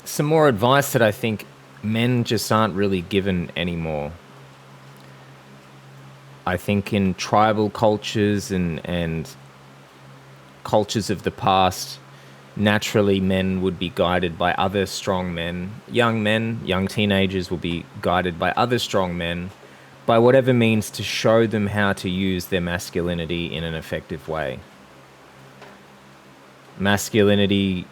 some more advice that I think men just aren't really given anymore. I think in tribal cultures and cultures of the past, naturally men would be guided by other strong men. Young teenagers will be guided by other strong men by whatever means to show them how to use their masculinity in an effective way. Masculinity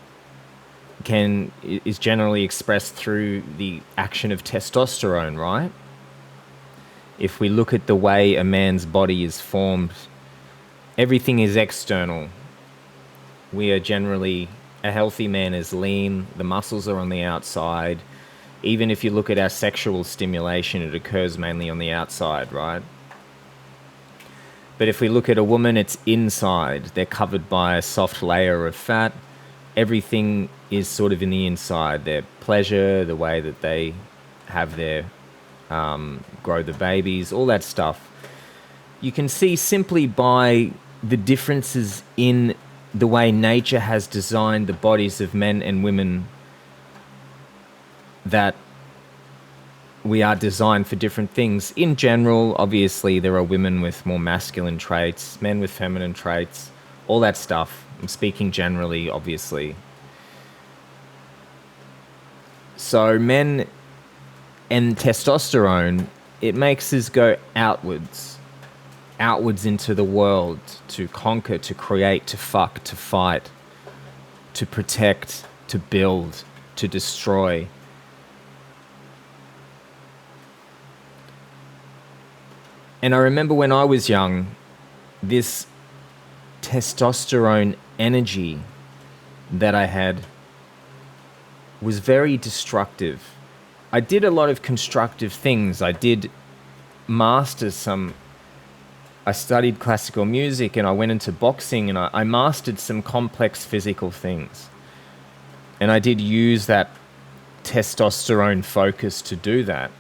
can is generally expressed through the action of testosterone, right? If we look at the way a man's body is formed, everything is external. We are generally, a healthy man is lean, the muscles are on the outside. Even if you look at our sexual stimulation, it occurs mainly on the outside, right? But if we look at a woman, it's inside. They're covered by a soft layer of fat. Everything is sort of in the inside. Their pleasure, the way that they have their grow the babies, all that stuff. You can see simply by the differences in the way nature has designed the bodies of men and women that we are designed for different things. In general, obviously, there are women with more masculine traits, men with feminine traits, all that stuff. I'm speaking generally, obviously. So, men and testosterone, it makes us go outwards into the world to conquer, to create, to fuck, to fight, to protect, to build, to destroy. And I remember when I was young, this testosterone energy that I had was very destructive. I did a lot of constructive things. I did master some. I studied classical music and I went into boxing and I mastered some complex physical things. And I did use that testosterone focus to do that.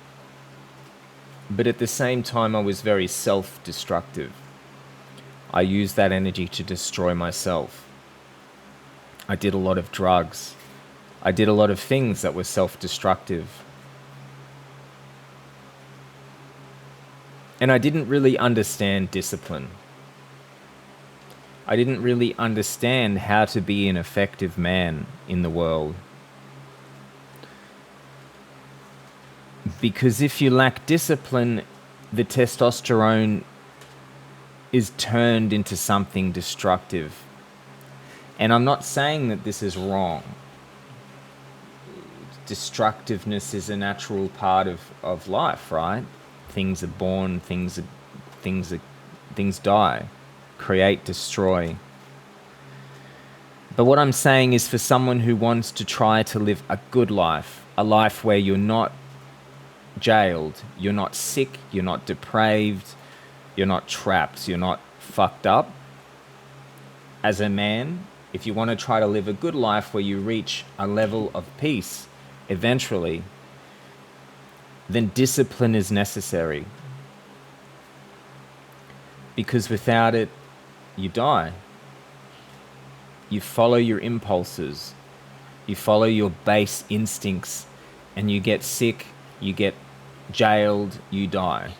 But at the same time, I was very self-destructive. I used that energy to destroy myself. I did a lot of drugs. I did a lot of things that were self-destructive. And I didn't really understand discipline. I didn't really understand how to be an effective man in the world. Because if you lack discipline, the testosterone is turned into something destructive. And I'm not saying that this is wrong. Destructiveness is a natural part of life, right? Things are born, things die, create, destroy. But what I'm saying is for someone who wants to try to live a good life, a life where you're not jailed, you're not sick, you're not depraved, you're not trapped, you're not fucked up. As a man, if you want to try to live a good life where you reach a level of peace eventually, then discipline is necessary. Because without it, you die. You follow your impulses, you follow your base instincts, and you get sick, you get jailed, you die.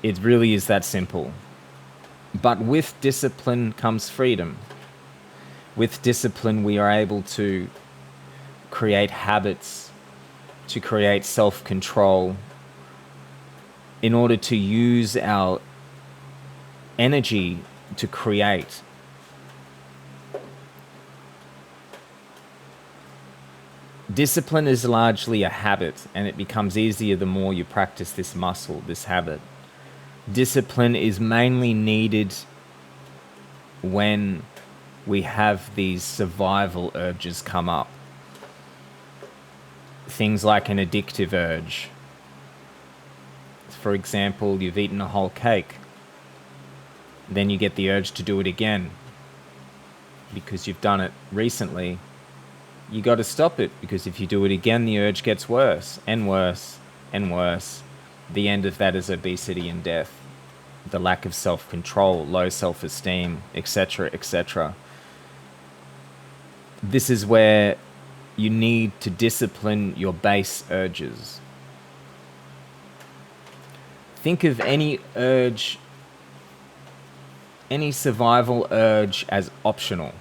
It really is that simple. But with discipline comes freedom. With discipline, we are able to create habits, to create self-control, in order to use our energy to create. Discipline is largely a habit, and it becomes easier the more you practice this muscle, this habit. Discipline is mainly needed when we have these survival urges come up. Things like an addictive urge. For example, you've eaten a whole cake. Then you get the urge to do it again because you've done it recently. You got to stop it, because if you do it again, the urge gets worse and worse and worse. The end of that is obesity and death. The lack of self-control, low self-esteem, etc., etc. This is where you need to discipline your base urges. Think of any urge, any survival urge as optional.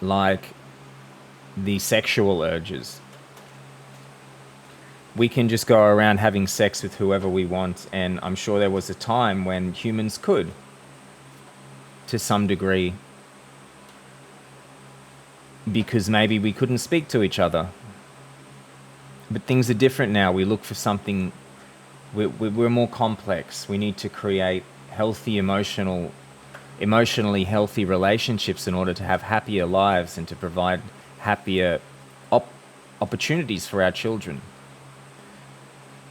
Like the sexual urges. We can just go around having sex with whoever we want, and I'm sure there was a time when humans could, to some degree, because maybe we couldn't speak to each other. But things are different now. We look for something, we're more complex. We need to create healthy, emotionally healthy relationships in order to have happier lives and to provide happier opportunities for our children.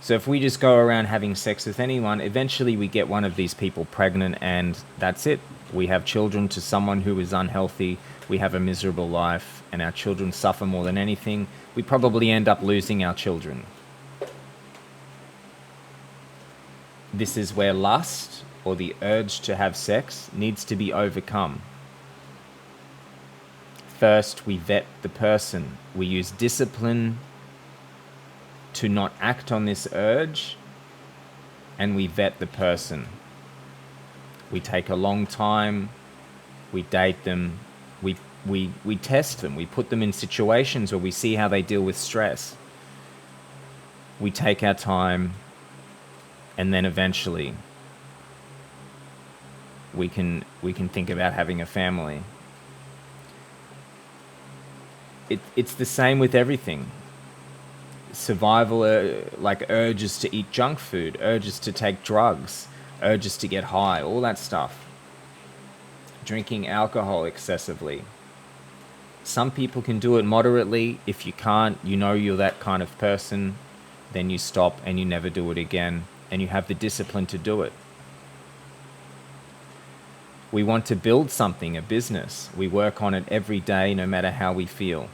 So if we just go around having sex with anyone, eventually we get one of these people pregnant, and that's it. We have children to someone who is unhealthy. We have a miserable life, and our children suffer more than anything. We probably end up losing our children. This is where lust, or the urge to have sex, needs to be overcome. First, we vet the person. We use discipline to not act on this urge, and we vet the person. We take a long time, we date them, we test them, we put them in situations where we see how they deal with stress. We take our time, and then eventually we can think about having a family. It's the same with everything. Survival, like urges to eat junk food, urges to take drugs, urges to get high, all that stuff. Drinking alcohol excessively. Some people can do it moderately. If you can't, you know you're that kind of person, then you stop and you never do it again, and you have the discipline to do it. We want to build something, a business. We work on it every day, no matter how we feel.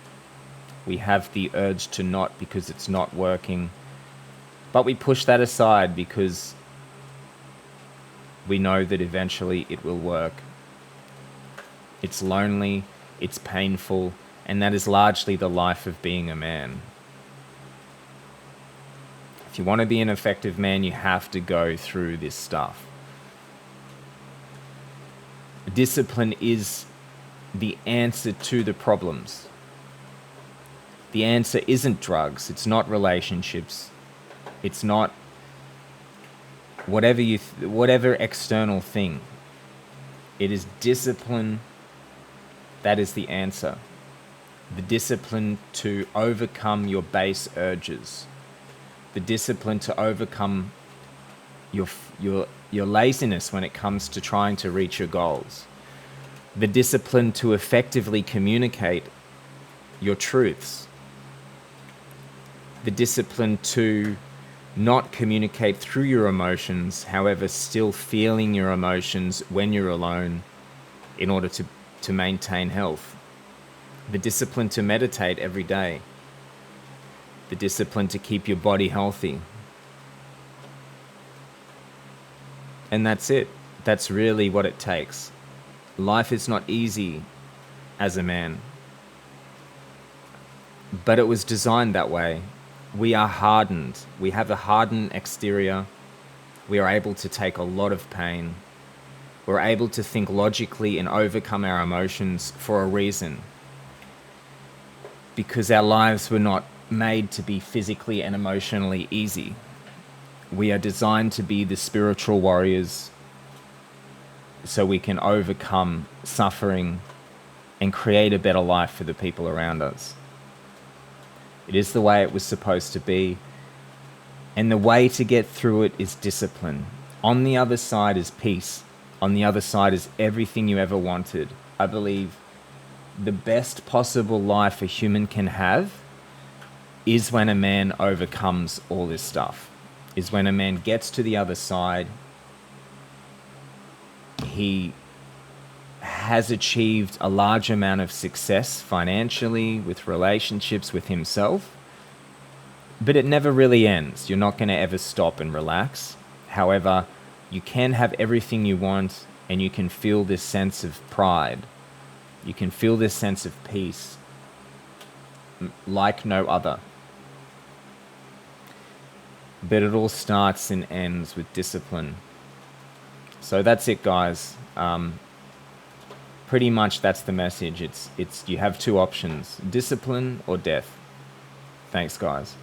We have the urge to not because it's not working, but we push that aside because we know that eventually it will work. It's lonely, it's painful, and that is largely the life of being a man. If you want to be an effective man, you have to go through this stuff. Discipline is the answer to the problems. The answer isn't drugs, it's not relationships, it's not whatever external thing. It is discipline that is the answer. The discipline to overcome your base urges. The discipline to overcome your laziness when it comes to trying to reach your goals. The discipline to effectively communicate your truths. The discipline to not communicate through your emotions, however, still feeling your emotions when you're alone in order to maintain health. The discipline to meditate every day. The discipline to keep your body healthy. And that's it. That's really what it takes. Life is not easy as a man, but it was designed that way. We are hardened. We have a hardened exterior. We are able to take a lot of pain. We're able to think logically and overcome our emotions for a reason. Because our lives were not made to be physically and emotionally easy. We are designed to be the spiritual warriors so we can overcome suffering and create a better life for the people around us. It is the way it was supposed to be. And the way to get through it is discipline. On the other side is peace. On the other side is everything you ever wanted. I believe the best possible life a human can have is when a man overcomes all this stuff. Is when a man gets to the other side. He has achieved a large amount of success financially, with relationships, with himself. But it never really ends. You're not going to ever stop and relax. However, you can have everything you want, and you can feel this sense of pride You can feel this sense of peace like no other. But it all starts and ends with discipline. So that's it, guys. Pretty much that's the message. It's you have two options: discipline or death. Thanks, guys.